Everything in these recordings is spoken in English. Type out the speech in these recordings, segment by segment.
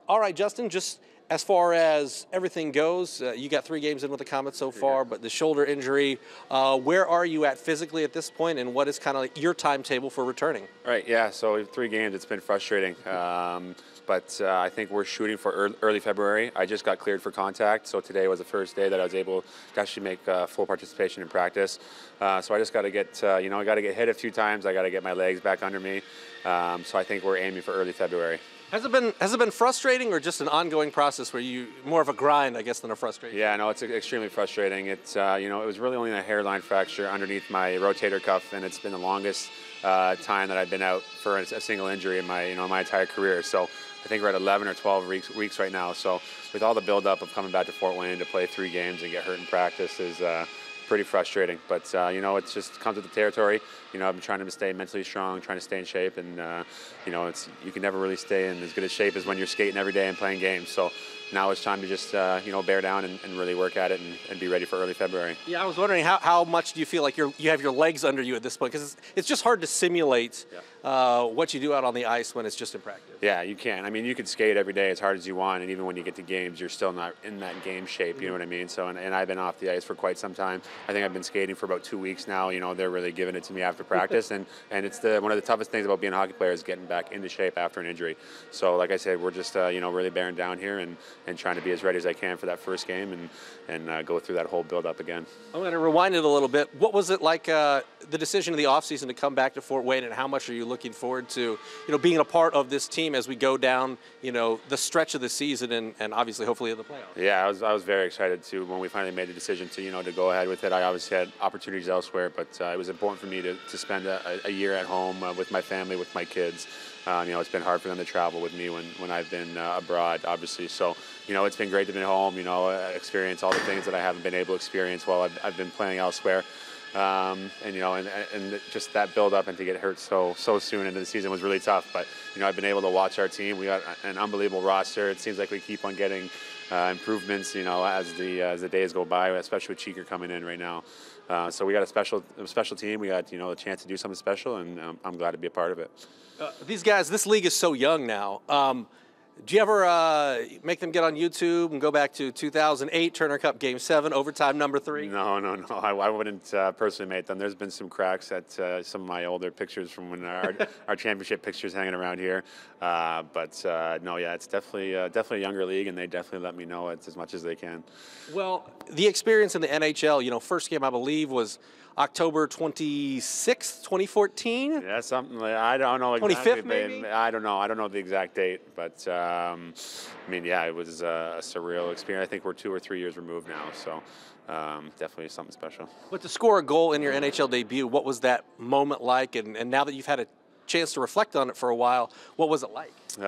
All right, Justin, just as far as everything goes, you got 3 games in with the Komets so far, but the shoulder injury, where are you at physically at this point, and what is kind of like your timetable for returning? Right, yeah, so 3 games, it's been frustrating. But I think we're shooting for early February. I just got cleared for contact, so today was the first day that I was able to actually make full participation in practice. So I just got to get, I got to get hit a few times. I got to get my legs back under me. So I think we're aiming for early February. Has it been frustrating or just an ongoing process where you more of a grind, I guess, than a frustration? Yeah, no, it's extremely frustrating. It's it was really only a hairline fracture underneath my rotator cuff, and it's been the longest time that I've been out for a single injury in my my entire career. So I think we're at 11 or 12 weeks right now. So with all the buildup of coming back to Fort Wayne to play 3 games and get hurt in practice is pretty frustrating. But it just comes with the territory. I've been trying to stay mentally strong, trying to stay in shape, and you can never really stay in as good a shape as when you're skating every day and playing games. So now it's time to just bear down and really work at it and be ready for early February. Yeah, I was wondering how much do you feel like you have your legs under you at this point, because it's just hard to simulate what you do out on the ice when it's just in practice. Yeah, you can. I mean, you can skate every day as hard as you want, and even when you get to games, you're still not in that game shape. You know what I mean? So, and I've been off the ice for quite some time. I think I've been skating for about 2 weeks now. They're really giving it to me after practice, and it's one of the toughest things about being a hockey player is getting back into shape after an injury. So, like I said, we're just really bearing down here and trying to be as ready as I can for that first game and go through that whole build-up again. I'm going to rewind it a little bit. What was it like, the decision in the offseason to come back to Fort Wayne, and how much are you looking forward to being a part of this team as we go down the stretch of the season and obviously hopefully in the playoffs? Yeah, I was very excited too when we finally made the decision to go ahead with it. I obviously had opportunities elsewhere, but it was important for me to spend a year at home with my family, with my kids. It's been hard for them to travel with me when I've been abroad, obviously. So, it's been great to be home, experience all the things that I haven't been able to experience while I've been playing elsewhere. And just that build up and to get hurt so soon into the season was really tough. But, I've been able to watch our team. We got an unbelievable roster. It seems like we keep on getting improvements, as the days go by, especially with Cheeker coming in right now. So we got a special team. We got, a chance to do something special, and I'm glad to be a part of it. These guys, this league is so young now. Do you ever make them get on YouTube and go back to 2008 Turner Cup Game 7, overtime number 3? No. I wouldn't personally make them. There's been some cracks at some of my older pictures from when our championship pictures hanging around here. But no, yeah, it's definitely a younger league, and they definitely let me know it as much as they can. Well, the experience in the NHL, first game I believe was October 26th, 2014? Yeah, something like, I don't know exactly. 25th, maybe? I don't know the exact date, but yeah, it was a surreal experience. I think we're 2 or 3 years removed now, so definitely something special. But to score a goal in your NHL debut, what was that moment like? And now that you've had a chance to reflect on it for a while, what was it like? It's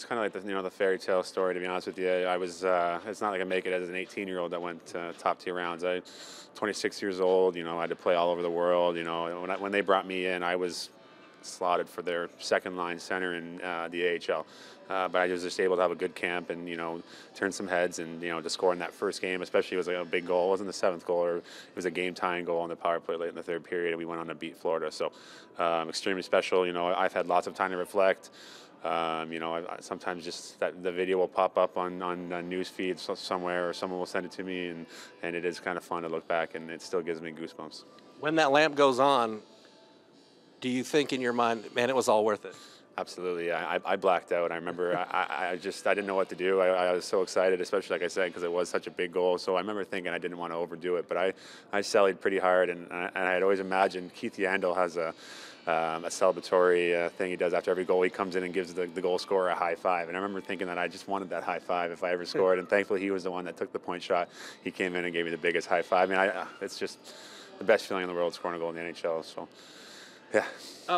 kind of like the fairy tale story, to be honest with you. I was it's not like I make it as an 18-year-old that went top tier rounds. I 26 years old, I had to play all over the world. When they brought me in, I was slotted for their second line center in the AHL. But I was just able to have a good camp and, turn some heads and, to score in that first game, especially it was like a big goal. It wasn't the 7th goal, or it was a game-tying goal on the power play late in the 3rd period, and we went on to beat Florida. So extremely special. I've had lots of time to reflect. Sometimes just the video will pop up on news feeds somewhere, or someone will send it to me, and it is kind of fun to look back, and it still gives me goosebumps. When that lamp goes on, do you think in your mind, man, it was all worth it? Absolutely. I blacked out. I remember I didn't know what to do. I was so excited, especially like I said, because it was such a big goal. So I remember thinking I didn't want to overdo it, but I sallied pretty hard, and I had always imagined Keith Yandel has a celebratory thing he does after every goal. He comes in and gives the goal scorer a high five, and I remember thinking that I just wanted that high five if I ever scored, and thankfully he was the one that took the point shot. He came in and gave me the biggest high five. I mean, it's just the best feeling in the world, scoring a goal in the NHL. So, yeah.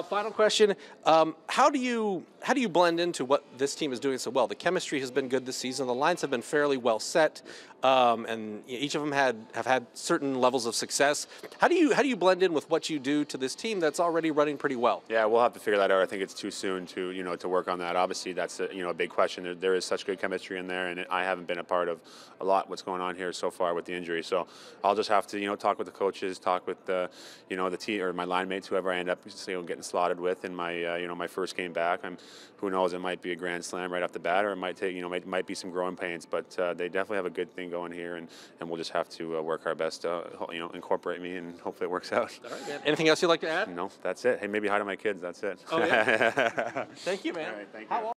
Final question: how do you blend into what this team is doing so well? The chemistry has been good this season. The lines have been fairly well set, and each of them have had certain levels of success. How do you blend in with what you do to this team that's already running pretty well? Yeah, we'll have to figure that out. I think it's too soon to to work on that. Obviously, that's a big question. There is such good chemistry in there, and I haven't been a part of a lot what's going on here so far with the injury. So I'll just have to talk with the coaches, talk with the the team or my line mates, whoever I end up getting getting slotted with in my my first game back. Who knows? It might be a grand slam right off the bat, or it might take might be some growing pains. But they definitely have a good thing going here, and we'll just have to work our best to incorporate me, and hopefully it works out. All right, man. Anything else you'd like to add? No, that's it. Hey, maybe hi to my kids. That's it. Oh, yeah. Thank you, man. All right, thank you.